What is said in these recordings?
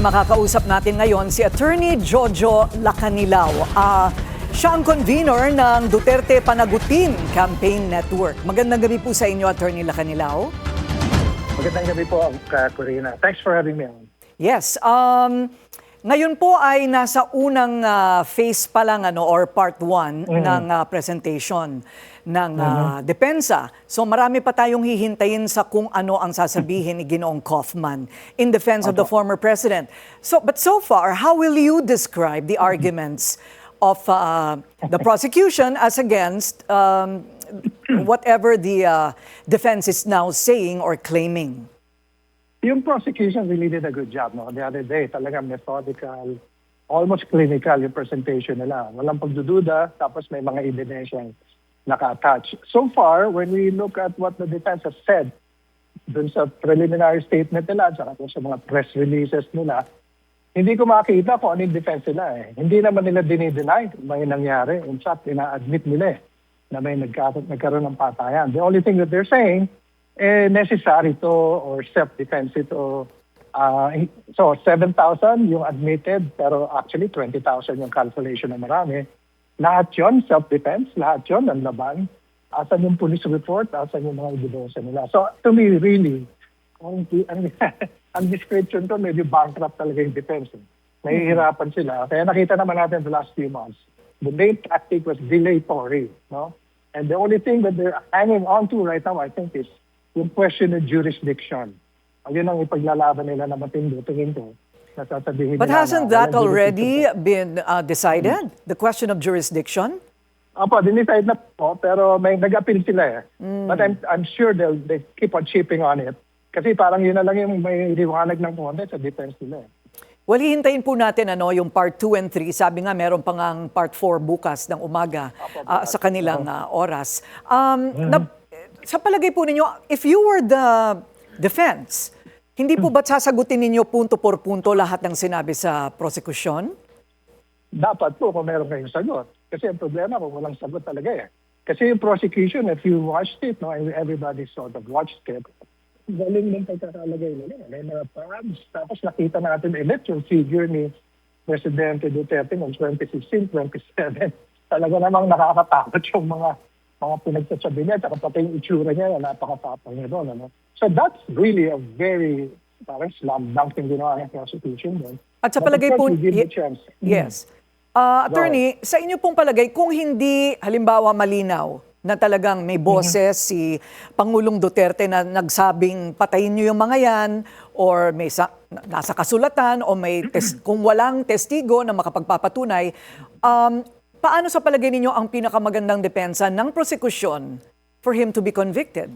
Makakausap natin ngayon si Attorney Jojo Lacanilao. Siya ang convener ng Duterte Panagutin Campaign Network. Magandang gabi po sa inyo, Attorney Lacanilao. Magandang gabi po, Corina. Thanks for having me on. Yes. Ngayon po ay nasa unang phase pa lang or part 1 ng presentation ng depensa. So marami pa tayong hihintayin sa kung ano ang sasabihin ni Ginoong Kaufman in defense of the former president. But so far, how will you describe the arguments of the prosecution as against whatever the defense is now saying or claiming? Yung prosecution really did a good job, no? The other day, talagang methodical, almost clinical yung presentation nila. Walang pagdududa, tapos may mga evidensyang naka-attach. So far, when we look at what the defense has said dun sa preliminary statement nila, at sa mga press releases nila, hindi ko makita kung ano yung defense nila. Hindi naman nila dinideny may nangyari. In fact, ina-admit nila na may nagkaroon ng patayan. The only thing that they're saying, necessary to or self-defense ito. So 7,000 yung admitted, pero actually 20,000 yung calculation na marami. Lahat yun, self-defense, lahat yun, ang laban. Asan yung police report, asan yung mga ebidensya nila. So to me, really, ang description to, medyo bankrupt talaga yung defense. Nahihirapan sila. Kaya nakita naman natin the last few months, the main tactic was dilatory. No? And the only thing that they're hanging on to right now, I think, is yung question of jurisdiction. Ayun ang ipaglalaban nila na matindi, tingin ko. But hasn't that already been decided? The question of jurisdiction? Opo, dinicide na po, pero may nag-appeal sila . But I'm sure they keep on chipping on it. Kasi parang yun na lang yung may liwanag ng konti sa defense nila . Well, hihintayin po natin yung part 2 and 3. Sabi nga, meron pang ang part 4 bukas ng umaga sa kanilang oras. Sa palagay po ninyo, if you were the defense, hindi po ba't sasagutin ninyo punto por punto lahat ng sinabi sa prosekusyon? Dapat po kung meron kayong sagot. Kasi ang problema kung walang sagot talaga . Kasi yung prosecution, if you watched it, no, everybody sort of watched it, galing ng pagkakalagay nila. May mga tabs. Tapos nakita natin ulit yung figure ni Presidente Duterte noong 2016, 2027. Talaga namang nakakatakot yung mga pinagsasabi niya, at pati yung itsura niya, napakatapang niya doon. So that's really a very parang slam dunk yung ginawa ng prosecution doon. At sa palagay po, yes. Attorney, sa inyo pong palagay, kung hindi halimbawa malinaw na talagang may boses si Pangulong Duterte na nagsabing patayin niyo yung mga yan, or may nasa kasulatan, o may kung walang testigo na makapagpapatunay, paano sa palagay ninyo ang pinakamagandang depensa ng prosekusyon for him to be convicted?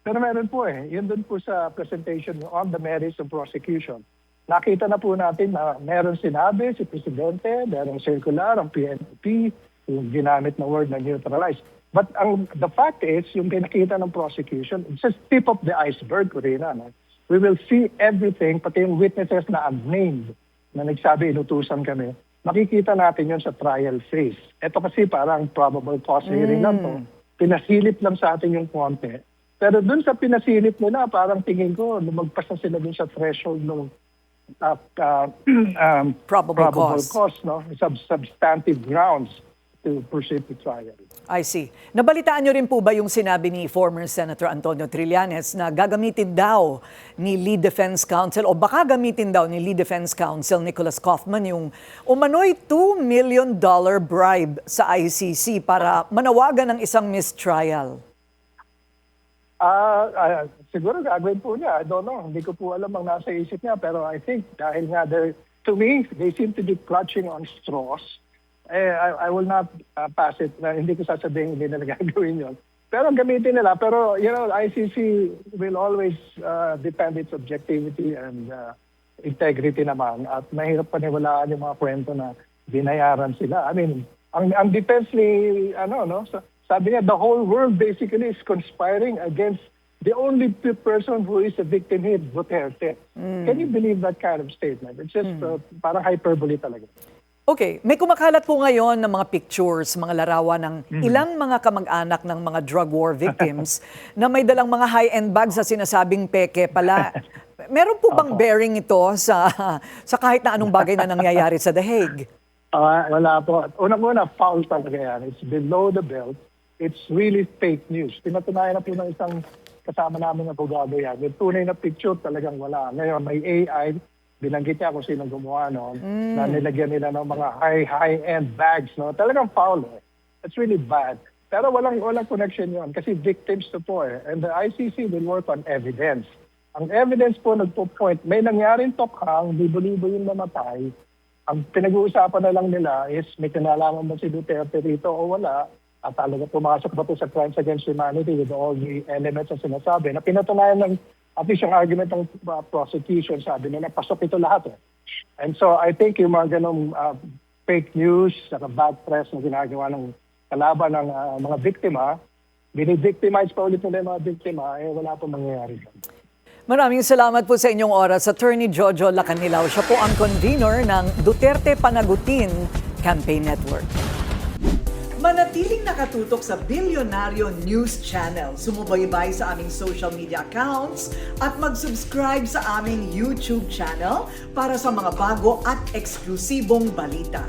Pero meron po Yun dun po sa presentation on the merits of prosecution. Nakita na po natin na meron sinabi si Presidente, meron circular, ang PNP, yung ginamit na word na neutralize. But the fact is, yung pinakita ng prosecution, it's just tip of the iceberg, Corina. No? We will see everything, pati yung witnesses na unnamed na nagsabi, inutusan kami. Makikita natin yun sa trial phase. Ito kasi parang probable cause hearing lang to. Pinasilip lang sa atin yung konti. Pero dun sa pinasilip nila, parang tingin ko, lumagpas na sila dun sa threshold ng probable cause, no? Substantive grounds to proceed to trial. I see. Nabalitaan nyo rin po ba yung sinabi ni former Senator Antonio Trillanes na gagamitin daw ni Lead Defense Counsel, o baka gamitin daw ni Lead Defense Counsel Nicholas Kaufman yung umano'y $2 million bribe sa ICC para manawagan ng isang mistrial? Siguro gagawin po niya. I don't know. Hindi ko po alam ang nasa isip niya. Pero I think dahil nga, to me, they seem to be clutching on straws. I will not pass it. Hindi ko sasabihin hindi nila gagawin yun. Pero gamitin nila. Pero, ICC will always defend its objectivity and integrity naman. At mahirap paniwalaan yung mga kwento na binayaran sila. I mean, ang defense ni, sabi niya, the whole world basically is conspiring against the only person who is a victim here, Duterte. Can you believe that kind of statement? It's just parang hyperbole talaga. Okay, may kumakalat po ngayon ng mga pictures, mga larawan ng ilang mga kamag-anak ng mga drug war victims na may dalang mga high-end bags sa sinasabing peke pala. Meron po bang bearing ito sa kahit na anong bagay na nangyayari sa The Hague? Wala po. Unang-una, foul talaga yan. It's below the belt. It's really fake news. Pinatunayan na po ng isang kasama namin na abogado yan. Yung tunay na picture talagang wala. Ngayon, may AI, binanggit niya kung sinong gumawa noon, na nilagyan nila ng mga high-end bags. No? Talagang foul. It's really bad. Pero walang connection yun kasi victims to po eh. And the ICC will work on evidence. Ang evidence po nagpo-point, may nangyaring tokhang, libo-libo yung namatay. Ang pinag-uusapan na lang nila is may kinalaman ba si Duterte rito o wala, at talaga pumasok ba ito sa crimes against humanity with all the elements na sinasabi. Na pinatunayan ng at least yung argument ng prosecution, sabi nila, pasok ito lahat. And so I think yung mga ganong fake news, saka bad press na ginagawa ng kalaban ng mga biktima, binivictimize pa ulit nila yung mga biktima, wala pong mangyayari. Maraming salamat po sa inyong oras, Attorney Jojo Lacanilaw. Siya po ang convener ng Duterte Panagutin Campaign Network. Manatiling nakatutok sa Bilyonaryo News Channel. Sumubaybay sa aming social media accounts at mag-subscribe sa aming YouTube channel para sa mga bago at eksklusibong balita.